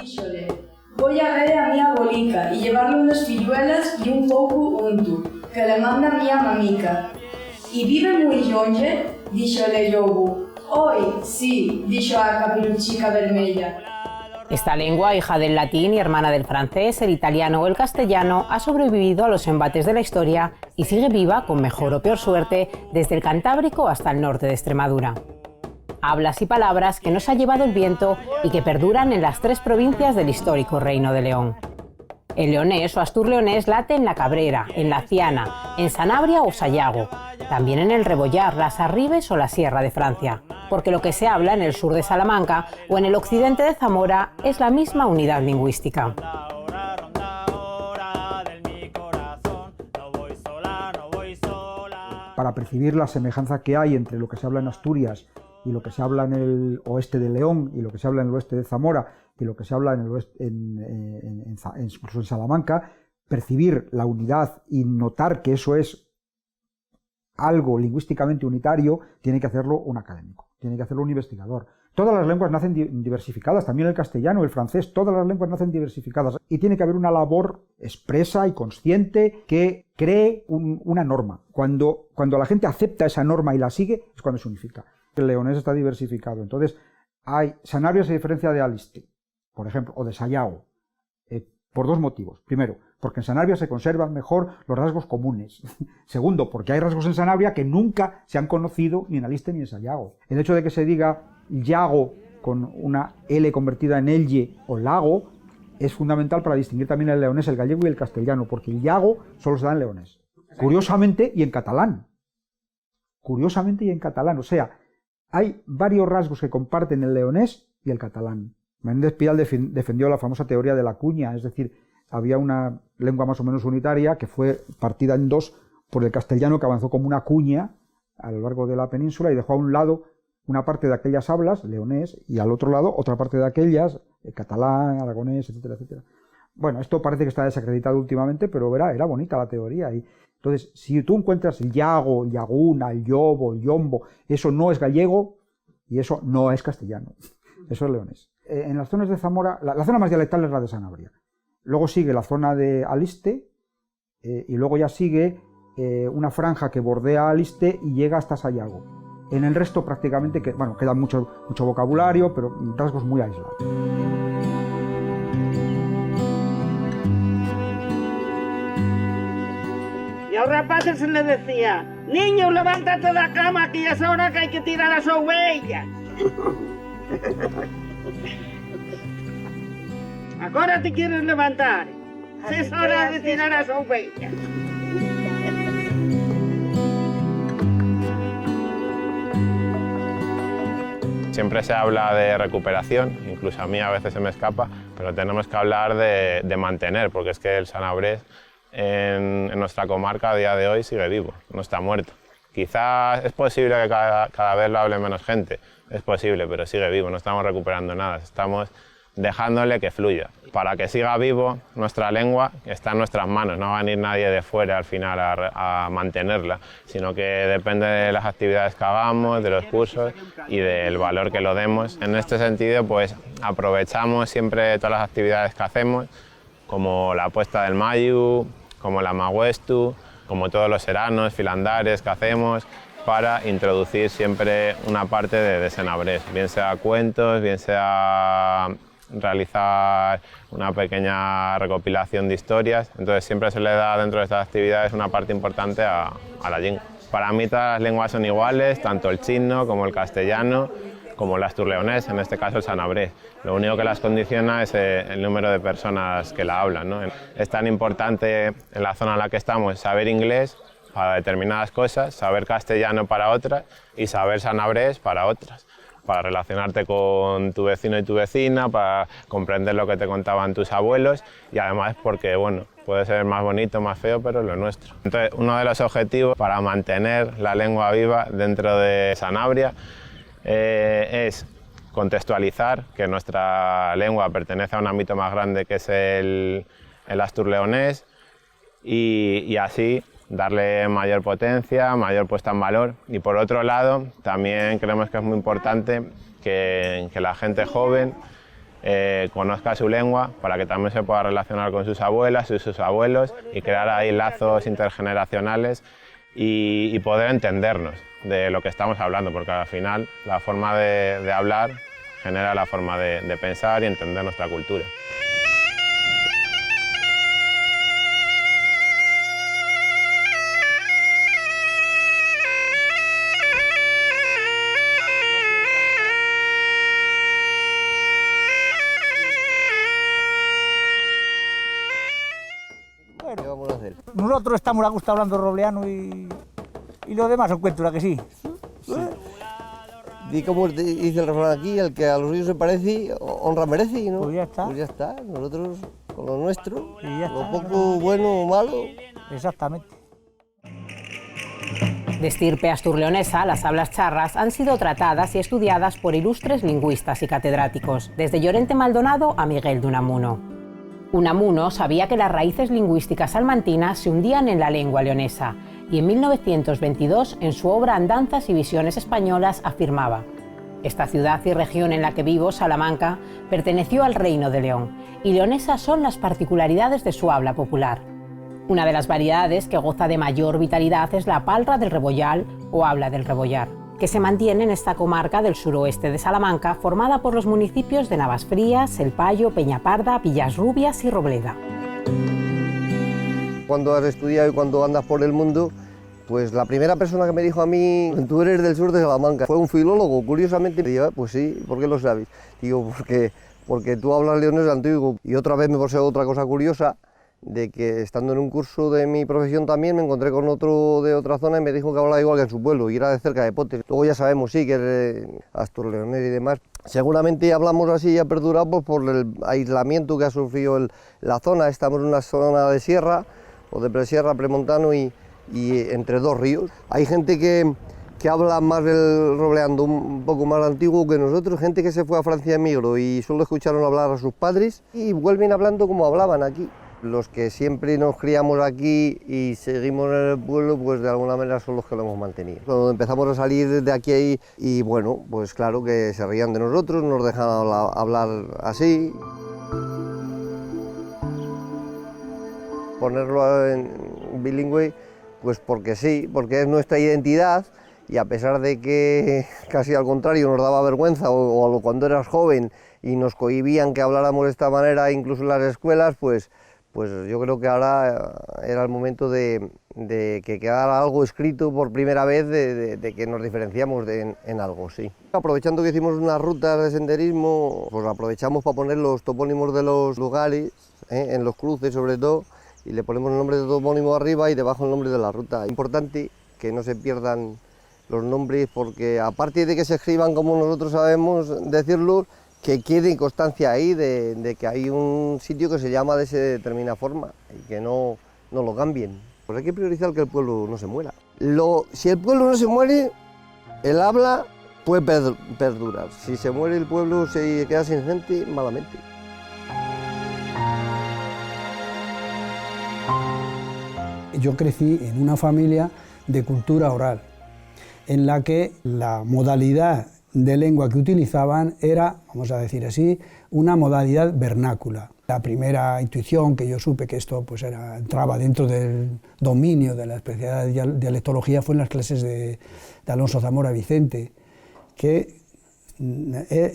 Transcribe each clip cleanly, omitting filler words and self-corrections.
díxole: voy a ver a miña abolica e llevarle unas filluelas e un pouco unto, que le manda miña mamica. E vive moi longe, díxole Lobo. Oi, sí, dixo a capiruchica vermella. Esta lengua, hija del latín y hermana del francés, el italiano o el castellano, ha sobrevivido a los embates de la historia y sigue viva, con mejor o peor suerte, desde el Cantábrico hasta el norte de Extremadura. Hablas y palabras que nos ha llevado el viento y que perduran en las 3 provincias del histórico Reino de León. El leonés o asturleonés late en la Cabrera, en la Ciana, en Sanabria o Sayago, también en el Rebollar, las Arribes o la Sierra de Francia, porque lo que se habla en el sur de Salamanca o en el occidente de Zamora es la misma unidad lingüística. Para percibir la semejanza que hay entre lo que se habla en Asturias y lo que se habla en el oeste de León y lo que se habla en el oeste de Zamora y lo que se habla en el oeste, incluso en Salamanca, percibir la unidad y notar que eso es algo lingüísticamente unitario, tiene que hacerlo un académico, tiene que hacerlo un investigador. Todas las lenguas nacen diversificadas, también el castellano, el francés, todas las lenguas nacen diversificadas y tiene que haber una labor expresa y consciente que cree una norma. Cuando la gente acepta esa norma y la sigue, es cuando se unifica. El leonés está diversificado, entonces Sanabria se diferencia de Aliste, por ejemplo, o de Sayago, por 2 motivos. Primero, porque en Sanabria se conservan mejor los rasgos comunes. Segundo, porque hay rasgos en Sanabria que nunca se han conocido ni en Aliste ni en Sayago. El hecho de que se diga Yago con una L convertida en Elye o Lago es fundamental para distinguir también el leonés, el gallego y el castellano, porque el Yago solo se da en leonés. Curiosamente, y en catalán. Curiosamente y en catalán. O sea, hay varios rasgos que comparten el leonés y el catalán. Menéndez Pidal defendió la famosa teoría de la cuña, es decir, había una lengua más o menos unitaria que fue partida en 2 por el castellano, que avanzó como una cuña a lo largo de la península y dejó a un lado una parte de aquellas hablas, leonés, y al otro lado otra parte de aquellas, catalán, aragonés, etcétera, etcétera. Bueno, esto parece que está desacreditado últimamente, pero era bonita la teoría. Y entonces, si tú encuentras el yago, el yaguna, el yobo, el yombo, eso no es gallego y eso no es castellano, eso es leonés. En las zonas de Zamora, la zona más dialectal es la de Sanabria. Luego sigue la zona de Aliste y luego ya sigue una franja que bordea Aliste y llega hasta Sayago. En el resto prácticamente queda mucho vocabulario, pero rasgos muy aislados. Y a los rapaces se les decía: niños, levántate de la cama, que ya es hora que hay que tirar las ovejas. Ahora te quieres levantar. Es hora de tirar las ovejas. Siempre se habla de recuperación, incluso a mí a veces se me escapa, pero tenemos que hablar de mantener, porque es que el sanabrés en nuestra comarca a día de hoy sigue vivo, no está muerto. Quizás es posible que cada vez lo hable menos gente, es posible, pero sigue vivo, no estamos recuperando nada, estamos dejándole que fluya. Para que siga vivo nuestra lengua está en nuestras manos, no va a venir nadie de fuera al final a mantenerla, sino que depende de las actividades que hagamos, de los cursos y del valor que lo demos. En este sentido, pues aprovechamos siempre todas las actividades que hacemos, como la puesta del mayu, como la magüestu, como todos los seranos, filandares que hacemos, para introducir siempre una parte de sanabrés, bien sea cuentos, bien sea realizar una pequeña recopilación de historias. Entonces siempre se le da dentro de estas actividades una parte importante a la lengua. Para mí todas las lenguas son iguales, tanto el chino como el castellano, como el asturleonés, en este caso el sanabrés. Lo único que las condiciona es el número de personas que la hablan, ¿no? Es tan importante en la zona en la que estamos saber inglés para determinadas cosas, saber castellano para otras y saber sanabrés para otras, para relacionarte con tu vecino y tu vecina, para comprender lo que te contaban tus abuelos y además porque, bueno, puede ser más bonito, más feo, pero es lo nuestro. Entonces, uno de los objetivos para mantener la lengua viva dentro de Sanabria es contextualizar que nuestra lengua pertenece a un ámbito más grande que es el asturleonés y así darle mayor potencia, mayor puesta en valor. Y por otro lado, también creemos que es muy importante que la gente joven conozca su lengua para que también se pueda relacionar con sus abuelas y sus abuelos y crear ahí lazos intergeneracionales y poder entendernos de lo que estamos hablando, porque al final la forma de hablar genera la forma de pensar y entender nuestra cultura. Bueno, ¿qué vamos a hacer? Nosotros estamos a gusto hablando robleano y los demás son cuentos, ¿a que sí? Sí. Y como dice el refrán aquí, el que a los suyos se parece, honra merece, ¿no? Pues ya está. Pues ya está, nosotros con lo nuestro, Y ya lo está, poco bueno o malo. Exactamente. De estirpe asturleonesa, las hablas charras han sido tratadas y estudiadas por ilustres lingüistas y catedráticos, desde Llorente Maldonado a Miguel de Unamuno. Unamuno sabía que las raíces lingüísticas salmantinas se hundían en la lengua leonesa y en 1922, en su obra Andanzas y visiones españolas, afirmaba: esta ciudad y región en la que vivo, Salamanca, perteneció al Reino de León y leonesas son las particularidades de su habla popular. Una de las variedades que goza de mayor vitalidad es la palra del Rebollal o habla del Rebollar, que se mantiene en esta comarca del suroeste de Salamanca, formada por los municipios de Navasfrías, El Payo, Peñaparda, Villasrubias y Robleda. Cuando has estudiado y cuando andas por el mundo, pues la primera persona que me dijo a mí, tú eres del sur de Salamanca, fue un filólogo, curiosamente. Y yo, pues sí, ¿por qué lo sabes? Digo, porque tú hablas leonés antiguo. Y otra vez me pasó otra cosa curiosa, de que estando en un curso de mi profesión también me encontré con otro de otra zona y me dijo que hablaba igual que en su pueblo y era de cerca de Potes. Luego ya sabemos, sí, que es asturleonés y demás. Seguramente hablamos así y ha perdurado pues, por el aislamiento que ha sufrido la zona. Estamos en una zona de sierra o de presierra, premontano y entre dos ríos. Hay gente que habla más del robleando un poco más antiguo que nosotros, gente que se fue a Francia emigró y solo escucharon hablar a sus padres y vuelven hablando como hablaban aquí. Los que siempre nos criamos aquí y seguimos en el pueblo, pues de alguna manera son los que lo hemos mantenido. Cuando empezamos a salir de aquí y bueno, pues claro que se reían de nosotros, nos dejaban hablar así. Ponerlo en bilingüe, pues porque sí, porque es nuestra identidad y a pesar de que casi al contrario nos daba vergüenza o cuando eras joven y nos cohibían que habláramos de esta manera incluso en las escuelas, pues yo creo que ahora era el momento de que quedara algo escrito por primera vez de que nos diferenciamos en algo, sí. Aprovechando que hicimos unas rutas de senderismo, pues aprovechamos para poner los topónimos de los lugares, en los cruces sobre todo, y le ponemos el nombre de topónimo arriba y debajo el nombre de la ruta. Es importante que no se pierdan los nombres porque aparte de que se escriban como nosotros sabemos decirlo, que quede constancia ahí de que hay un sitio que se llama de esa determinada forma y que no lo cambien. Pues hay que priorizar que el pueblo no se muera. Si el pueblo no se muere, el habla puede perdurar. Si se muere el pueblo, se queda sin gente, malamente. Yo crecí en una familia de cultura oral, en la que la modalidad de lengua que utilizaban era, vamos a decir así, una modalidad vernácula. La primera intuición que yo supe que esto pues entraba dentro del dominio de la especialidad de dialectología fue en las clases de Alonso Zamora Vicente, que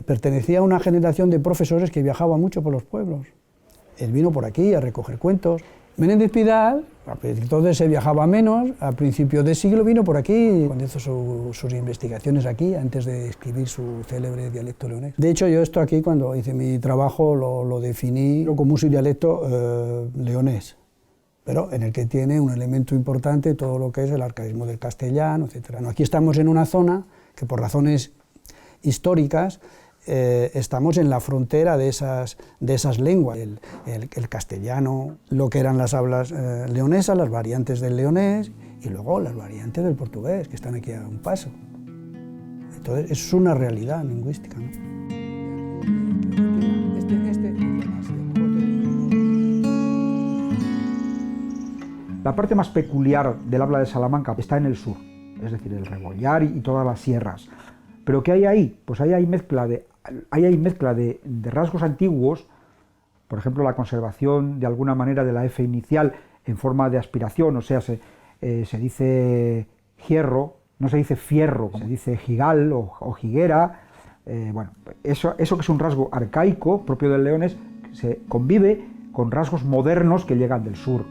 pertenecía a una generación de profesores que viajaban mucho por los pueblos. Él vino por aquí a recoger cuentos. Menéndez Pidal, entonces se viajaba menos, a principios de siglo vino por aquí, cuando hizo sus investigaciones aquí, antes de escribir su célebre dialecto leonés. De hecho, yo esto aquí, cuando hice mi trabajo, lo definí como un dialecto leonés, pero en el que tiene un elemento importante todo lo que es el arcaísmo del castellano, etc. Aquí estamos en una zona que por razones históricas estamos en la frontera de esas lenguas, el castellano, lo que eran las hablas leonesas, las variantes del leonés y luego las variantes del portugués, que están aquí a un paso. Entonces, eso es una realidad lingüística, ¿no? La parte más peculiar del habla de Salamanca está en el sur, es decir, el Rebollar y todas las sierras. ¿Pero qué hay ahí? Pues ahí hay mezcla de ahí hay mezcla de rasgos antiguos, por ejemplo, la conservación de alguna manera de la F inicial en forma de aspiración, o sea, se dice hierro, no se dice fierro, se dice jigal o jiguera. Bueno, eso que es un rasgo arcaico propio del leonés, se convive con rasgos modernos que llegan del sur.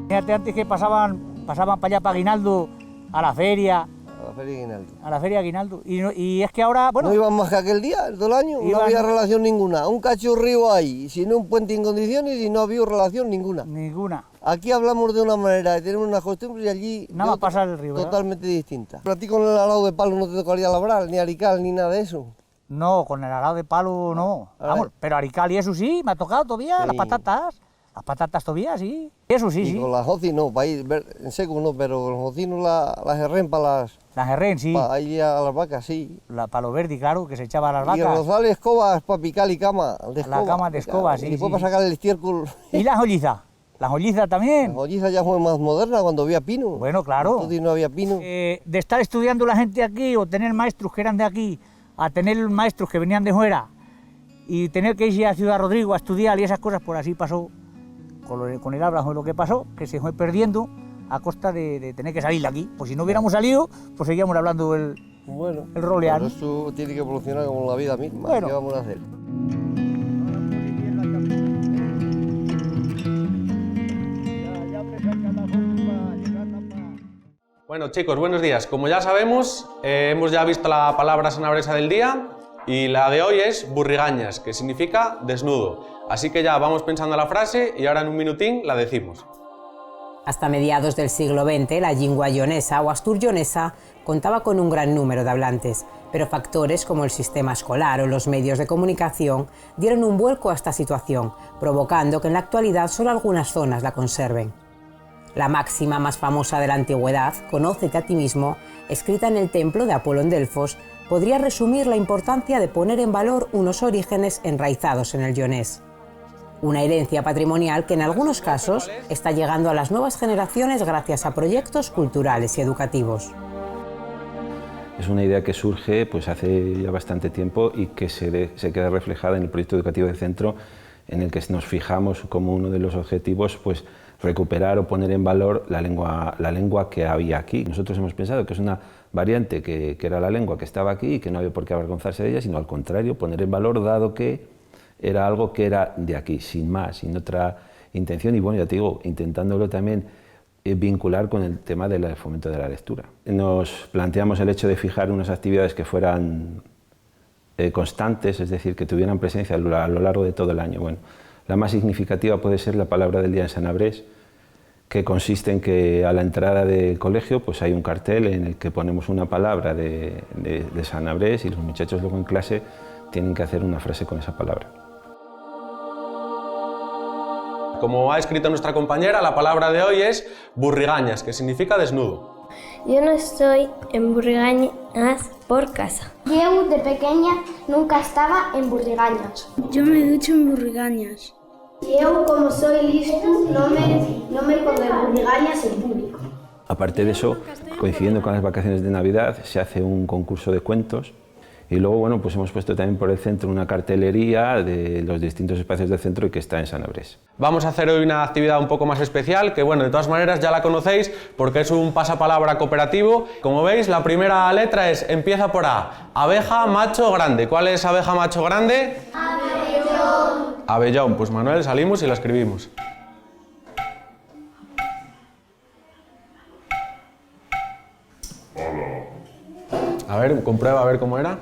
Fíjate, antes que pasaban para allá, para Aguinaldo, a la feria. A la feria Aguinaldo. A la feria Aguinaldo. Y es que ahora, bueno... No iban más que aquel día, todo el año, no había relación ninguna. Un cachorrío ahí, sin un puente en condiciones y no había relación ninguna. Ninguna. Aquí hablamos de una manera, tenemos unas costumbres y allí... Nada más pasar el río, ¿verdad? Totalmente distinta. Pero a ti con el arado de palo no te tocaría labrar, ni arical, ni nada de eso. No, con el arado de palo no. Vamos, pero arical y eso sí, me ha tocado todavía, sí. Las patatas todavía, sí. Eso sí, y sí. Con las hoci no, para ir en seco no, pero con los hocinos las herren para las... Las herren, sí. Para ir a las vacas, sí. Para los verdes, claro, que se echaba a las vacas. Y los rosales escobas para picar y cama de escoba. La cama de escoba, sí. Y después para sacar el estiércol. ¿Y las jollizas? ¿Las jollizas también? Las jollizas ya fue más moderna cuando había pino. Bueno, claro. Entonces no había pino. De estar estudiando la gente aquí o tener maestros que eran de aquí, a tener maestros que venían de fuera y tener que ir a Ciudad Rodrigo a estudiar y esas cosas, por así pasó con el habla, fue lo que pasó, que se fue perdiendo a costa de tener que salir de aquí. Pues si no hubiéramos salido, pues seguíamos hablando el roleano. Esto tiene que evolucionar como la vida misma. Bueno. ¿Qué vamos a hacer? Bueno chicos, buenos días. Como ya sabemos, hemos ya visto la palabra sanabresa del día y la de hoy es burrigañas, que significa desnudo. Así que ya vamos pensando la frase y ahora en un minutín la decimos. Hasta mediados del siglo XX, la lengua ionesa o astur-ionesa contaba con un gran número de hablantes, pero factores como el sistema escolar o los medios de comunicación dieron un vuelco a esta situación, provocando que en la actualidad solo algunas zonas la conserven. La máxima más famosa de la antigüedad, conócete a ti mismo, escrita en el templo de Apolo en Delfos, podría resumir la importancia de poner en valor unos orígenes enraizados en el ionés. Una herencia patrimonial que en algunos casos está llegando a las nuevas generaciones gracias a proyectos culturales y educativos. Es una idea que surge pues, hace ya bastante tiempo y que se queda reflejada en el proyecto educativo del centro, en el que nos fijamos como uno de los objetivos pues, recuperar o poner en valor la lengua que había aquí. Nosotros hemos pensado que es una variante que era la lengua que estaba aquí y que no había por qué avergonzarse de ella, sino al contrario, poner en valor dado que era algo que era de aquí, sin más, sin otra intención y bueno, ya te digo, intentándolo también vincular con el tema del fomento de la lectura. Nos planteamos el hecho de fijar unas actividades que fueran constantes, es decir, que tuvieran presencia a lo largo de todo el año. Bueno, la más significativa puede ser la palabra del día en sanabrés, que consiste en que a la entrada del colegio pues hay un cartel en el que ponemos una palabra de sanabrés y los muchachos luego en clase tienen que hacer una frase con esa palabra. Como ha escrito nuestra compañera, la palabra de hoy es burrigañas, que significa desnudo. Yo no estoy en Burrigañas por casa. Yo de pequeña nunca estaba en Burrigañas. Yo me ducho en Burrigañas. Yo, como soy listo, no me pongo en Burrigañas en público. Aparte de eso, coincidiendo con las vacaciones de Navidad, se hace un concurso de cuentos y luego bueno, pues hemos puesto también por el centro una cartelería de los distintos espacios del centro y que está en Sanabrés. Vamos a hacer hoy una actividad un poco más especial, que bueno, de todas maneras ya la conocéis porque es un pasapalabra cooperativo. Como veis, la primera letra empieza por A, abeja macho grande. ¿Cuál es abeja macho grande? Abellón. Abellón, pues Manuel, salimos y la escribimos. A ver, comprueba a ver cómo era.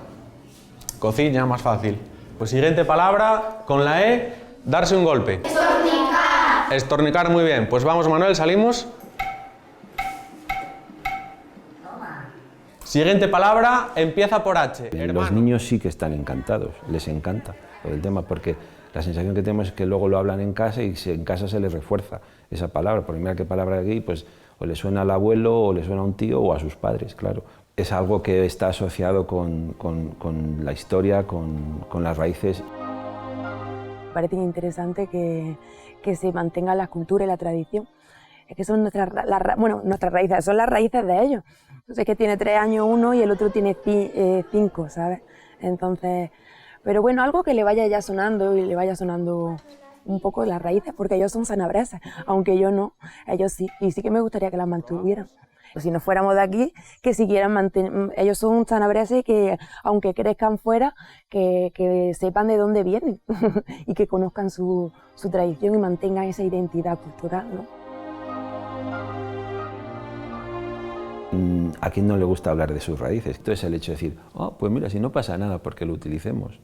Cocina, más fácil. Pues siguiente palabra, con la E, darse un golpe. Estornicar. Estornicar, muy bien. Pues vamos, Manuel, salimos. Siguiente palabra, empieza por H. Los niños sí que están encantados, les encanta todo el tema, porque la sensación que tenemos es que luego lo hablan en casa y en casa se les refuerza esa palabra. Porque mira qué palabra aquí, pues o le suena al abuelo, o le suena a un tío, o a sus padres, claro. Es algo que está asociado con la historia, con las raíces. Parece interesante que se mantenga la cultura y la tradición. Es que son nuestras raíces, son las raíces de ellos. Entonces que tiene 3 años uno y el otro tiene 5, ¿sabes? Entonces, pero bueno, algo que le vaya ya sonando y le vaya sonando un poco las raíces, porque ellos son sanabreses, aunque yo no, ellos sí, y sí que me gustaría que las mantuvieran. Si no fuéramos de aquí, que siguieran manteniendo, ellos son sanabreses que aunque crezcan fuera, que sepan de dónde vienen y que conozcan su tradición y mantengan esa identidad cultural, ¿no? ¿A quién no le gusta hablar de sus raíces? Entonces el hecho de decir, oh, pues mira, si no pasa nada porque lo utilicemos,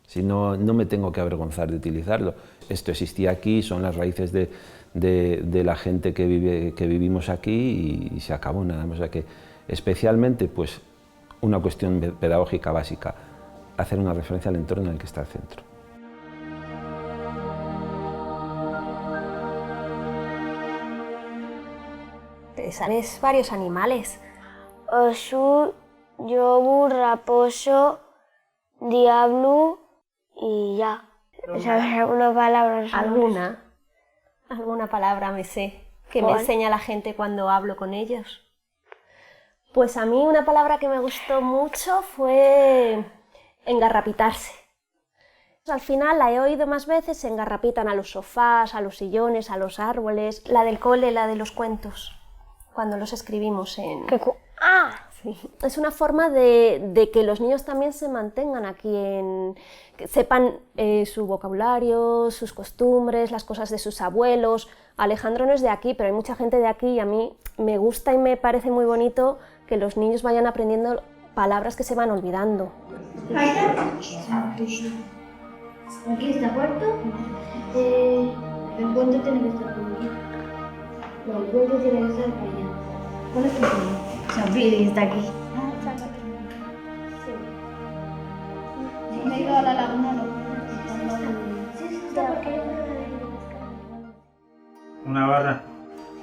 si no me tengo que avergonzar de utilizarlo, esto existía aquí, son las raíces de la gente que vivimos aquí y se acabó nada más. O sea que especialmente pues una cuestión pedagógica básica, hacer una referencia al entorno en el que está el centro. Sabes varios animales. Osu, yobu, raposo, diablo y ya. ¿Sabes alguna palabra? Alguna palabra me sé, que ¿Cuál? me enseña la gente cuando hablo con ellos. Pues a mí una palabra que me gustó mucho fue engarrapitarse. Al final la he oído más veces, se engarrapitan a los sofás, a los sillones, a los árboles. La del cole, la de los cuentos, cuando los escribimos en... Sí. Es una forma de que los niños también se mantengan aquí, que sepan su vocabulario, sus costumbres, las cosas de sus abuelos. Alejandro no es de aquí, pero hay mucha gente de aquí y a mí me gusta y me parece muy bonito que los niños vayan aprendiendo palabras que se van olvidando. Aquí está puerto. El puente tiene que estar por aquí. No, el puente tiene que estar por allá. ¿Cuál es tu puente? Sabri está aquí. Sí. Me he ido a la laguna, no. Sí, está porque yo creo que Una barra.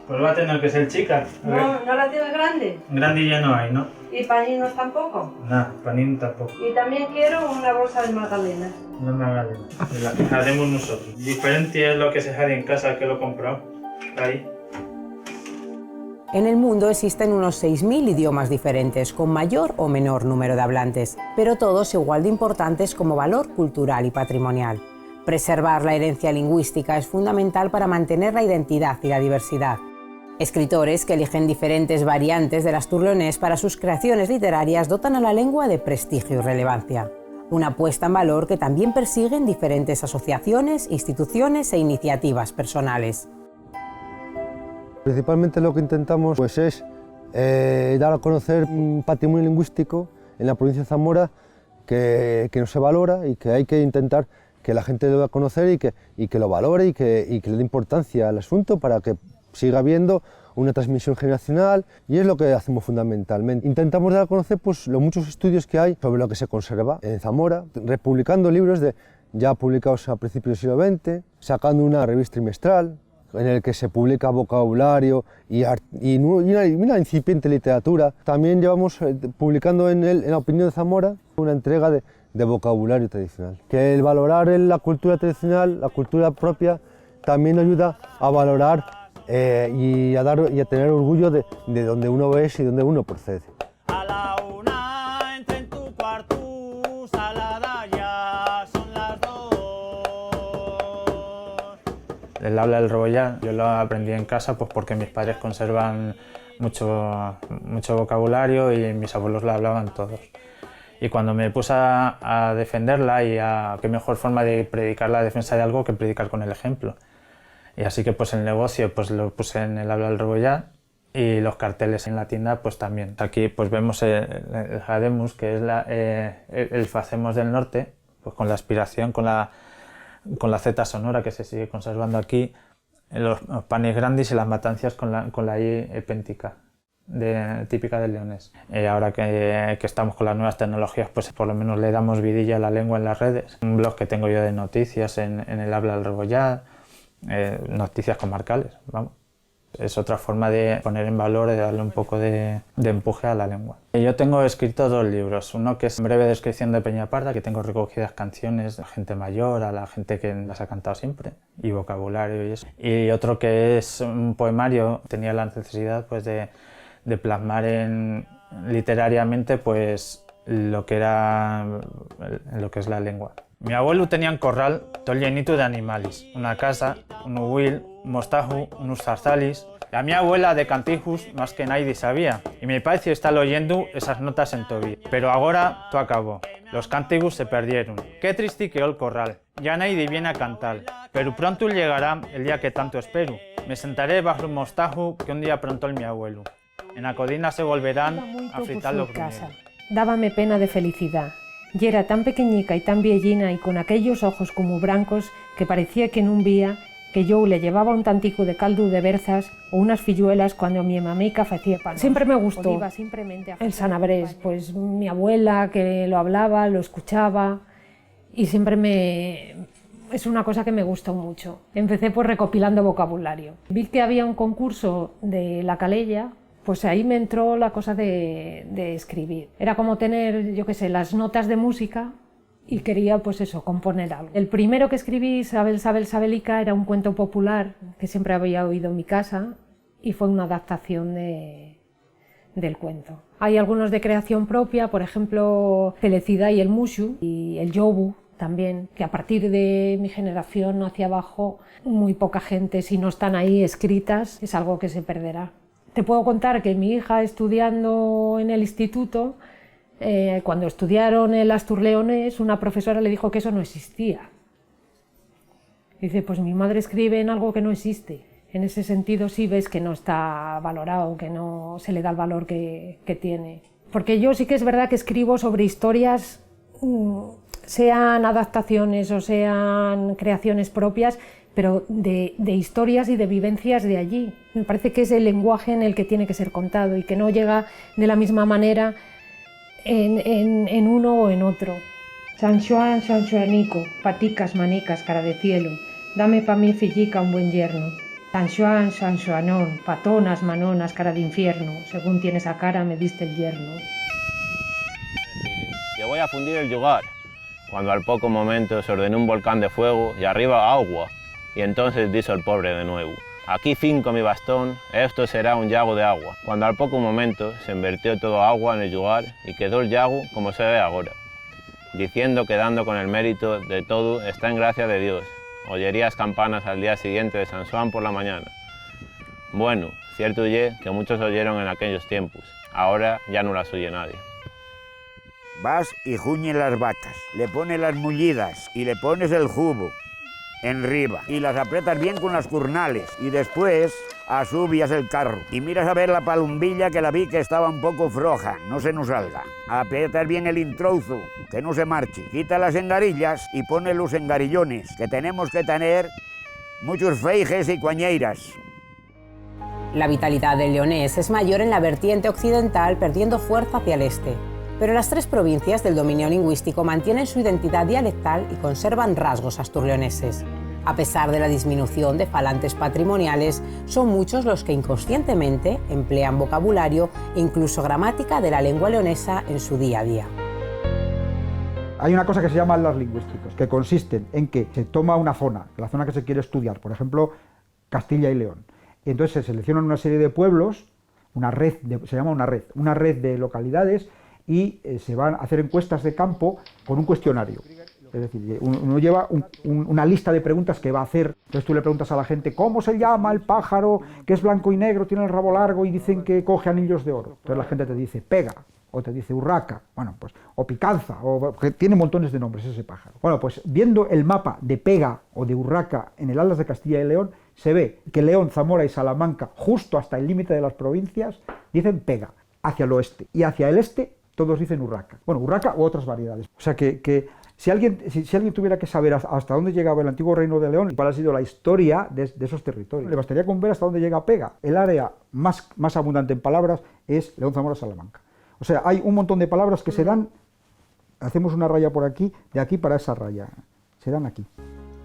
Pues va a tener que ser chica. ¿No la tienes grande? Grande ya no hay, ¿no? ¿Y paninos tampoco? Nada, panín tampoco. Y también quiero una bolsa de magdalenas. No me hagas la haremos nosotros. Diferente es lo que se hace en casa que lo he comprado. Ahí. En el mundo existen unos 6.000 idiomas diferentes, con mayor o menor número de hablantes, pero todos igual de importantes como valor cultural y patrimonial. Preservar la herencia lingüística es fundamental para mantener la identidad y la diversidad. Escritores que eligen diferentes variantes del asturleonés para sus creaciones literarias dotan a la lengua de prestigio y relevancia. Una puesta en valor que también persiguen diferentes asociaciones, instituciones e iniciativas personales. Principalmente lo que intentamos pues, es dar a conocer un patrimonio lingüístico en la provincia de Zamora que no se valora y que hay que intentar que la gente lo deba conocer y que lo valore y que le dé importancia al asunto para que siga habiendo una transmisión generacional, y es lo que hacemos fundamentalmente. Intentamos dar a conocer pues, los muchos estudios que hay sobre lo que se conserva en Zamora, republicando libros ya publicados a principios del siglo XX, sacando una revista trimestral en el que se publica vocabulario y una incipiente literatura. También llevamos publicando en la Opinión de Zamora una entrega de vocabulario tradicional. Que el valorar la cultura tradicional, la cultura propia, también ayuda a valorar y a tener orgullo de donde uno es y donde uno procede. El habla del Rebollar yo lo aprendí en casa pues porque mis padres conservan mucho vocabulario y mis abuelos la hablaban todos. Y cuando me puse a defenderla y qué mejor forma de predicar la defensa de algo que predicar con el ejemplo. Y así que pues el negocio pues lo puse en el habla del Rebollar y los carteles en la tienda pues también. Aquí pues vemos el Jademus, que es el Facemos del Norte, pues con la aspiración, con la Z sonora que se sigue conservando aquí, los panis grandis y las matancias con la I epéntica, típica del leonés. Ahora que estamos con las nuevas tecnologías, pues por lo menos le damos vidilla a la lengua en las redes. Un blog que tengo yo de noticias en el habla del Rebollar, noticias comarcales, vamos. Es otra forma de poner en valor, de darle un poco de empuje a la lengua. Yo tengo escrito 2 libros, uno que es Breve descripción de Peñaparda, que tengo recogidas canciones de gente mayor, a la gente que las ha cantado siempre, y vocabulario y eso. Y otro que es un poemario, tenía la necesidad pues, de plasmar en literariamente pues lo que es la lengua. Mi abuelo tenía un corral todo llenito de animales, una casa, un huil, un mostaju, unos zarzalis. La mi abuela de cantijos más que nadie sabía, y mi padre sí está oyendo esas notas en tobi. Pero ahora todo acabó, los cánticos se perdieron. Qué triste quedó el corral, ya nadie viene a cantar, pero pronto llegará el día que tanto espero. Me sentaré bajo un mostajo que un día pronto el mi abuelo. En la codina se volverán a fritar los gruñeros. Dábame pena de felicidad. Y era tan pequeñica y tan viellina y con aquellos ojos como brancos que parecía que non vía que yo le llevaba un tantico de caldo de berzas o unas filluelas cuando mi mamica facía pan. Siempre me gustó el sanabrés, pues mi abuela que lo hablaba, lo escuchaba y siempre es una cosa que me gustó mucho. Empecé pues recopilando vocabulario. Vi que había un concurso de la calella, pues ahí me entró la cosa de escribir. Era como tener, yo qué sé, las notas de música y quería, pues eso, componer algo. El primero que escribí, Sabel, Sabel, Sabelica, era un cuento popular que siempre había oído en mi casa y fue una adaptación del cuento. Hay algunos de creación propia, por ejemplo, Felicida y el Mushu y el Yobu también, que a partir de mi generación hacia abajo, muy poca gente, si no están ahí escritas, es algo que se perderá. Te puedo contar que mi hija estudiando en el instituto, cuando estudiaron el asturleonés, una profesora le dijo que eso no existía. Dice, pues mi madre escribe en algo que no existe. En ese sentido sí ves que no está valorado, que no se le da el valor que tiene. Porque yo sí que es verdad que escribo sobre historias, sean adaptaciones o sean creaciones propias, pero de historias y de vivencias de allí. Me parece que es el lenguaje en el que tiene que ser contado y que no llega de la misma manera en uno o en otro. San Xoán, San Xoanico, paticas, manicas, cara de cielo, dame pa mi fillica un buen yerno. San Xoán, San Xoanón, patonas, manonas, cara de infierno, según tienes a cara me diste el yerno. Que voy a fundir el yugar, cuando al poco momento se ordenó un volcán de fuego y arriba agua, y entonces dijo el pobre de nuevo, aquí finco mi bastón, esto será un llago de agua. Cuando al poco momento se invirtió todo agua en el yugar y quedó el llago como se ve ahora, diciendo que dando con el mérito de todo está en gracia de Dios. Oyerías campanas al día siguiente de San Xoán por la mañana. Bueno, cierto ye que muchos oyeron en aquellos tiempos, ahora ya no las oye nadie. Vas y juñes las vacas, le pones las mullidas y le pones el jugo enriba y las aprietas bien con las curnales y después asubias el carro y miras a ver la palumbilla que la vi que estaba un poco floja, no se nos salga. Aprietas bien el introuzo, que no se marche. Quita las engarillas y pone los engarillones, que tenemos que tener muchos feijes y cuañeiras. La vitalidad del leonés es mayor en la vertiente occidental, perdiendo fuerza hacia el este. Pero las tres provincias del dominio lingüístico mantienen su identidad dialectal y conservan rasgos asturleoneses. A pesar de la disminución de falantes patrimoniales, son muchos los que inconscientemente emplean vocabulario e incluso gramática de la lengua leonesa en su día a día. Hay una cosa que se llama atlas lingüísticos, que consisten en que se toma una zona, la zona que se quiere estudiar, por ejemplo, Castilla y León, y entonces se seleccionan una serie de pueblos, se llama una red de localidades, y se van a hacer encuestas de campo con un cuestionario. Es decir, uno lleva una lista de preguntas que va a hacer. Entonces tú le preguntas a la gente, ¿cómo se llama el pájaro que es blanco y negro, tiene el rabo largo y dicen que coge anillos de oro? Entonces la gente te dice pega, o te dice urraca, bueno, pues, o picanza, o que tiene montones de nombres ese pájaro. Bueno, pues viendo el mapa de pega o de urraca en el Atlas de Castilla y León, se ve que León, Zamora y Salamanca, justo hasta el límite de las provincias, dicen pega, hacia el oeste, y hacia el este todos dicen urraca. Bueno, urraca u otras variedades. O sea que si alguien tuviera que saber hasta dónde llegaba el antiguo reino de León y cuál ha sido la historia de esos territorios, le bastaría con ver hasta dónde llega Pega. El área más abundante en palabras es León, Zamora, Salamanca. O sea, hay un montón de palabras que se dan, hacemos una raya por aquí, de aquí para esa raya, se dan aquí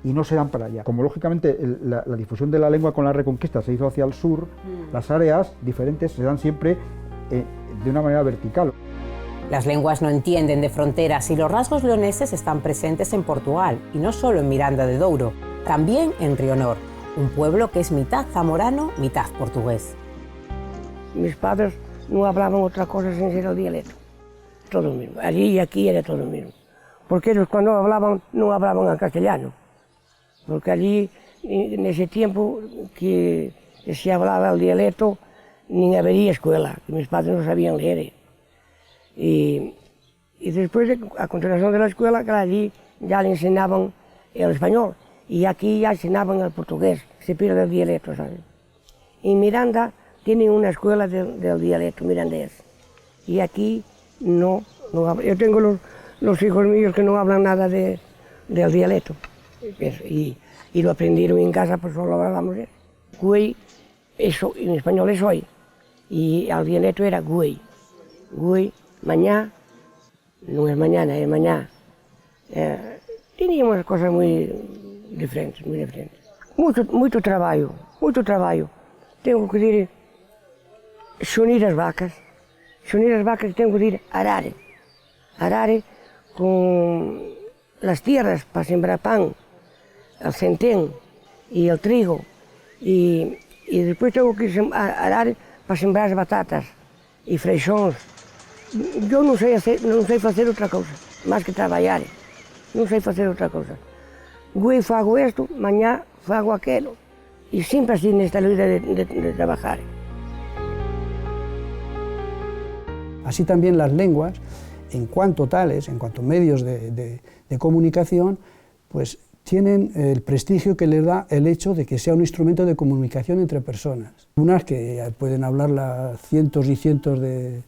y no se dan para allá. Como lógicamente la difusión de la lengua con la Reconquista se hizo hacia el sur, las áreas diferentes se dan siempre de una manera vertical. Las lenguas no entienden de fronteras y los rasgos leoneses están presentes en Portugal, y no solo en Miranda de Douro, también en Rionor, un pueblo que es mitad zamorano, mitad portugués. Mis padres no hablaban otra cosa sin ser el dialecto. Todo lo mismo. Allí y aquí era todo lo mismo. Porque ellos cuando hablaban, no hablaban en castellano. Porque allí, en ese tiempo que se hablaba el dialecto, ni había escuela, que mis padres no sabían leer. Y después, a continuación de la escuela, que allí ya le enseñaban el español. Y aquí ya enseñaban el portugués, se pierde el dialecto, ¿sabes? Y Miranda tiene una escuela del dialecto mirandés. Y aquí no yo tengo los hijos míos que no hablan nada del dialecto. Y lo aprendieron en casa, pues solo hablamos eso. Güey, eso, en español es hoy. Y el dialecto era güey. Güey, mañana, no es mañana, es mañana. Teníamos cosas muy diferentes, muy diferentes. Mucho trabajo. Tengo que ir sonir as vacas tengo que ir a arar con las tierras para sembrar pan, el centén y el trigo, y después tengo que ir a arar para sembrar as batatas y freixóns. Yo non sei facer outra cousa, máis que traballar, non sei facer outra cousa. Hoy fago esto, mañana fago aquello, y siempre así nesta vida de trabajar. Así también las lenguas, en cuanto tales, en cuanto medios de comunicación, pues tienen el prestigio que les da el hecho de que sea un instrumento de comunicación entre personas. Unas que pueden hablarla cientos y cientos de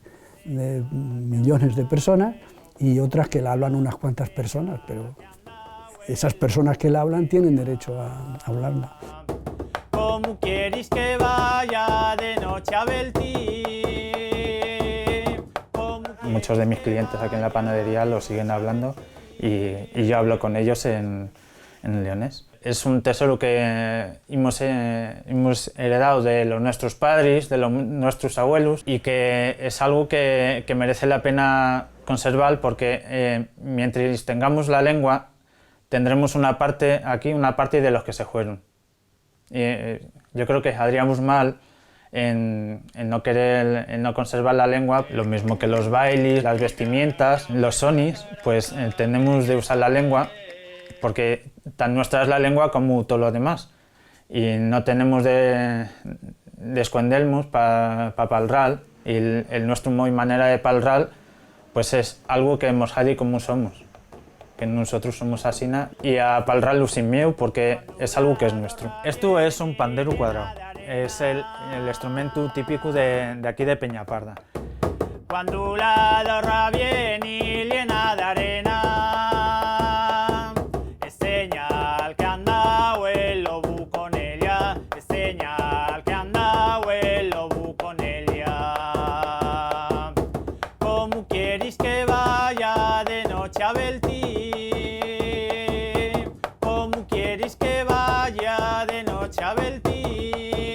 millones de personas y otras que la hablan unas cuantas personas, pero esas personas que la hablan tienen derecho a hablarla. ¿Cómo quieres que vaya de noche a Beltí? Muchos de mis clientes aquí en la panadería lo siguen hablando y yo hablo con ellos en leonés. Es un tesoro que hemos heredado de nuestros padres, de nuestros abuelos, y que es algo que merece la pena conservar porque mientras tengamos la lengua tendremos una parte aquí, una parte de los que se fueron. Yo creo que haríamos mal en no conservar la lengua, lo mismo que los bailes, las vestimientas, los sonis, pues tenemos de usar la lengua porque tan nuestra es la lengua como todo lo demás y no tenemos de escondernos para parlar y el nuestro modo y manera de parlar pues es algo que hemos hecho como somos, que nosotros somos así y a parlarlo sin miedo porque es algo que es nuestro. Esto es un pandero cuadrado. Es el instrumento típico de aquí de Peñaparda. Cuando la dorra viene y llena de arena, es señal que anda el lobo con ella, es señal que anda el lobo con ella. ¿Cómo quieres que vaya de noche a Beltí? ¿Cómo quieres que vaya de noche a Beltí?